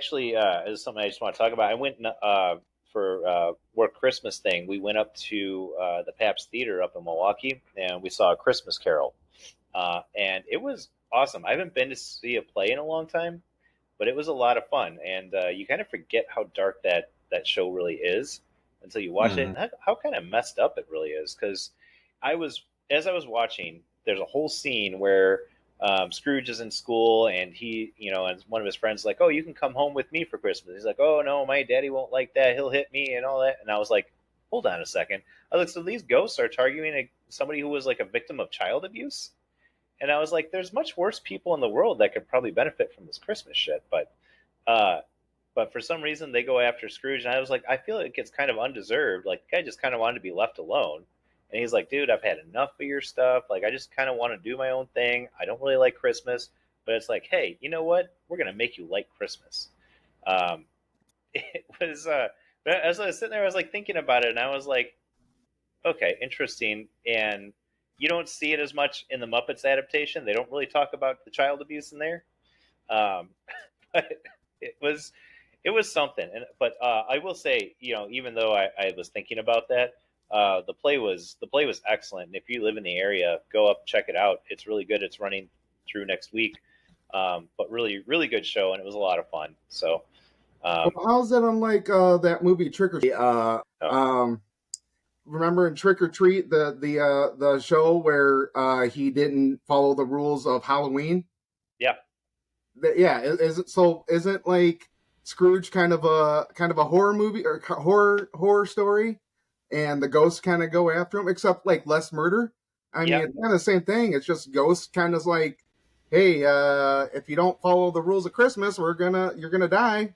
actually is something I just want to talk about. I went for work Christmas thing. We went up to the Pabst Theater up in Milwaukee, and we saw a Christmas Carol, and it was awesome. I haven't been to see a play in a long time, but it was a lot of fun. And you kind of forget how dark that show really is until you watch it, Mhm. and how kind of messed up it really is. Because I was as I was watching, there's a whole scene where Scrooge is in school, and and one of his friends is like, "Oh, you can come home with me for Christmas." He's like, "Oh no, my daddy won't like that. He'll hit me and all that." And I was like, "Hold on a second." I was like, "So these ghosts are targeting somebody who was like a victim of child abuse?" And I was like, "There's much worse people in the world that could probably benefit from this Christmas shit." Uh, but for some reason, they go after Scrooge, and I was like, I feel like it's kind of undeserved. Like the guy just kind of wanted to be left alone, and he's like, "Dude, I've had enough of your stuff. Like, I just kind of want to do my own thing. I don't really like Christmas." But it's like, hey, you know what? We're gonna make you like Christmas. Um, it was. But as I was sitting there, I was like thinking about it, and I was like, okay, interesting. And you don't see it as much in the Muppets adaptation. They don't really talk about the child abuse in there. Um, but it was it was something. And but I will say, even though I was thinking about that, the play was excellent. And if you live in the area, go up check it out. It's really good. It's running through next week. But really, really good show, and it was a lot of fun. So, Well, how's that unlike that movie Trick or Treat? oh, Remember in Trick or Treat, the show where he didn't follow the rules of Halloween? yeah, Yeah, is it so? Isn't like Scrooge kind of a horror movie or horror story, and the ghosts kind of go after him, except like less murder. I mean, yeah, it's kind of the same thing. It's just ghosts kind of like, hey, if you don't follow the rules of Christmas, you're gonna die.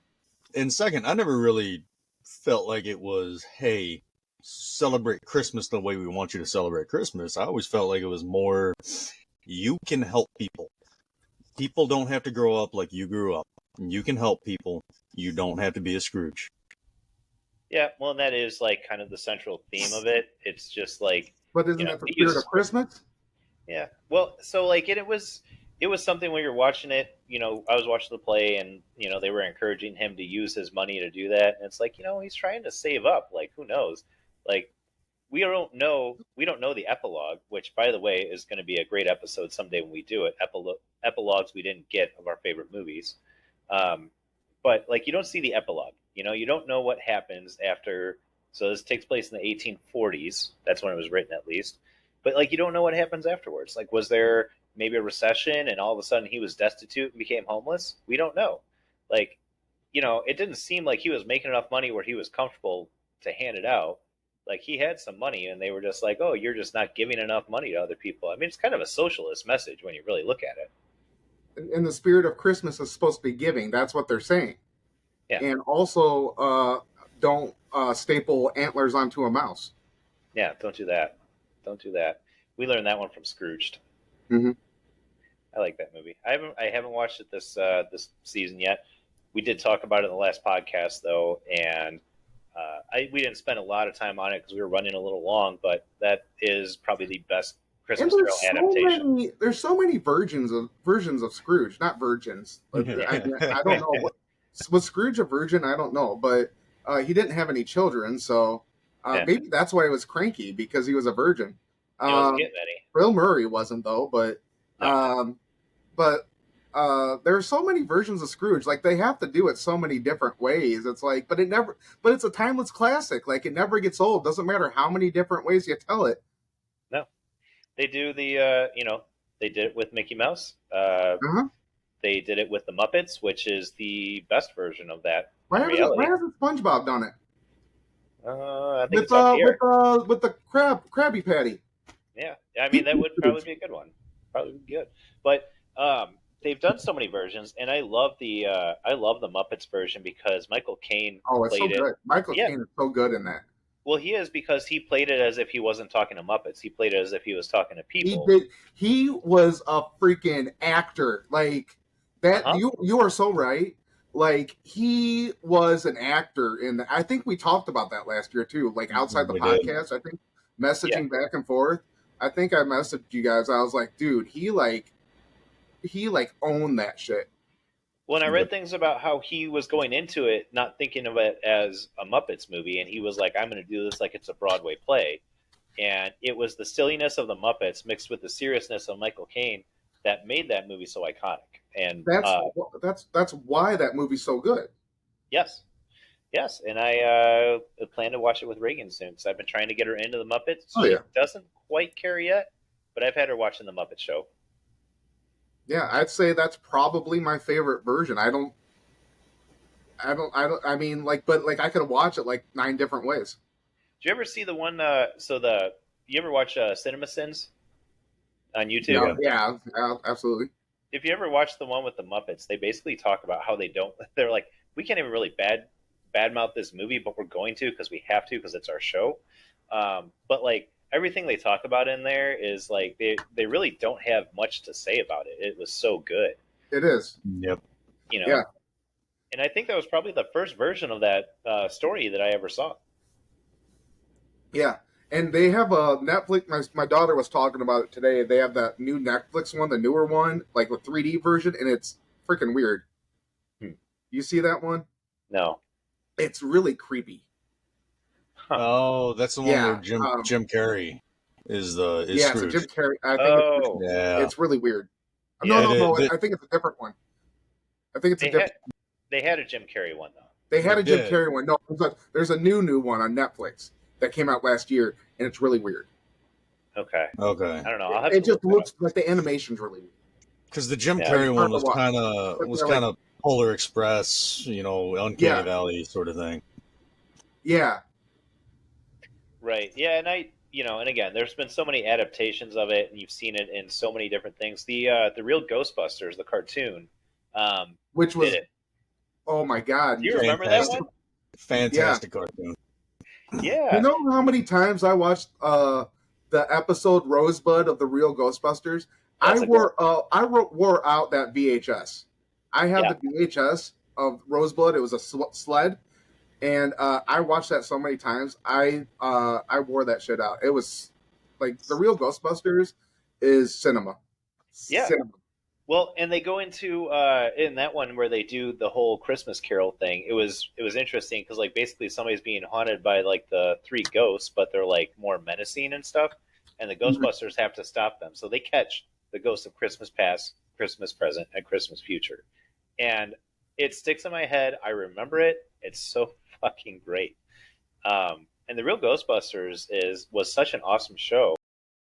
And second, I never really felt like it was, hey, celebrate Christmas the way we want you to celebrate Christmas. I always felt like it was more, you can help people. People don't have to grow up like you grew up. You can help people. You don't have to be a Scrooge. yeah. Well, and that is like kind of the central theme of it. It's just like But isn't that the he spirit of uses Christmas? Yeah. Well, so like it was something when you're watching it, I was watching the play, and they were encouraging him to use his money to do that, and it's like, he's trying to save up. Like, who knows? Like, we don't know the epilogue, which by the way is going to be a great episode someday when we do it. Epilogues we didn't get of our favorite movies. Um, but like you don't see the epilogue. You don't know what happens after. So this takes place in the 1840s. That's when it was written, at least. But like you don't know what happens afterwards. Like, was there maybe a recession and all of a sudden he was destitute and became homeless? We don't know. Like, it didn't seem like he was making enough money where he was comfortable to hand it out. Like he had some money, and they were just like, "Oh, you're just not giving enough money to other people." I mean, it's kind of a socialist message when you really look at it. And the spirit of Christmas is supposed to be giving. That's what they're saying. Yeah, And also, don't staple antlers onto a mouse. yeah. Don't do that. Don't do that. We learned that one from Scrooged. Mm-hmm. I like that movie. I haven't watched it this season yet. We did talk about it in the last podcast though, and we didn't spend a lot of time on it because we were running a little long. But that is probably the best And Christmas Carol adaptation. there's so many versions of Scrooge, not virgins. I don't know what was Scrooge a virgin. I don't know, but he didn't have any children, so Yeah, maybe that's why he was cranky because he was a virgin. he wasn't Um, getting any. Bill Murray wasn't though, No, um, but there are so many versions of Scrooge. Like they have to do it so many different ways. It's like, but it's a timeless classic. Like it never gets old. Doesn't matter how many different ways you tell it. no. They do they did it with Mickey Mouse. Uh-huh. They did it with the Muppets, which is the best version of that Why in hasn't Why reality. hasn't SpongeBob done it I think it's off the air. with the Krabby Patty? Yeah, I mean that would probably be a good one. Probably be good. But they've done so many versions, and I love the Muppets version because Michael Caine Oh, it's so played it. good. Michael Yeah, Caine is so good in that. well, he is because he played it as if he wasn't talking to Muppets. He played it as if he was talking to He people. did. He was a freaking actor. Like Uh that. huh. You are so right. Like he was an actor in. I think we talked about that last year too. Like outside the We did. podcast, I think Yeah. messaging back and forth. I think I messaged you guys. I was like, dude, he like owned that shit. When I read Yep. things about how he was going into it, not thinking of it as a Muppets movie, and he was like, "I'm going to do this like it's a Broadway play," and it was the silliness of the Muppets mixed with the seriousness of Michael Caine that made that movie so iconic. And That's that's why that movie's so good. yes, yes, and I plan to watch it with Reagan soon because I've been trying to get her into the Muppets. Oh She yeah, doesn't quite care yet, but I've had her watching the Muppet Show. yeah. I'd say that's probably my favorite version. I mean, like, but like, I could watch it like 9 different ways. Do you ever see the one? You ever watch Cinema Sins on YouTube? Yeah, Yeah. yeah, absolutely. If you ever watch the one with the Muppets, they basically talk about how they don't. They're like, we can't even really badmouth this movie, but we're going to because we have to because it's our show. But like everything they talk about in there is like they really don't have much to say about it. It was so good, It is. Yep. you know. Yeah. And I think that was probably the first version of that story that I ever saw. Yeah. And they have a Netflix. My daughter was talking about it today. They have that new Netflix one, the newer one, like the 3D version, and it's freaking weird. Hmm. You see that one? No. It's really creepy. Oh, that's the one Yeah, where Jim Carrey is Yeah, it's a Scrooge. Jim Carrey. I think Oh, Yeah. it's really weird. Yeah, No. it- I think it's a different one. I think it's a they different. had they had a Jim Carrey one though. They had They a Jim did. Carrey one. No, there's a new one on Netflix that came out last year, and it's really weird. Okay, Okay. I don't know. I'll have It to just look that looks like the animation's really weird. Because the Jim Yeah. Carrey Like, one was Purple kind Like, of they're like- Polar Express, Uncanny Yeah. Valley sort of thing. Yeah, Right. Yeah, and and again, there's been so many adaptations of it, and you've seen it in so many different things. The real Ghostbusters, the cartoon, which was did it. oh my god. Do you remember that Fantastic. one? Fantastic cartoon. Yeah. You know how many times I watched the episode Rosebud of the Real Ghostbusters? That's a good Wore out that VHS. I have Yeah. the VHS of Rosebud. It was a sled, and I watched that so many times. I wore that shit out. It was like the Real Ghostbusters is cinema. Yeah. Cinema. Well, and they go into in that one where they do the whole Christmas Carol thing. It was interesting because like basically somebody's being haunted by like the three ghosts, but they're like more menacing and stuff, and the Mhm. Ghostbusters have to stop them. So they catch the ghosts of Christmas past, Christmas present, and Christmas future, and it sticks in my head. I remember it. It's so fucking great. And the Real Ghostbusters was such an awesome show.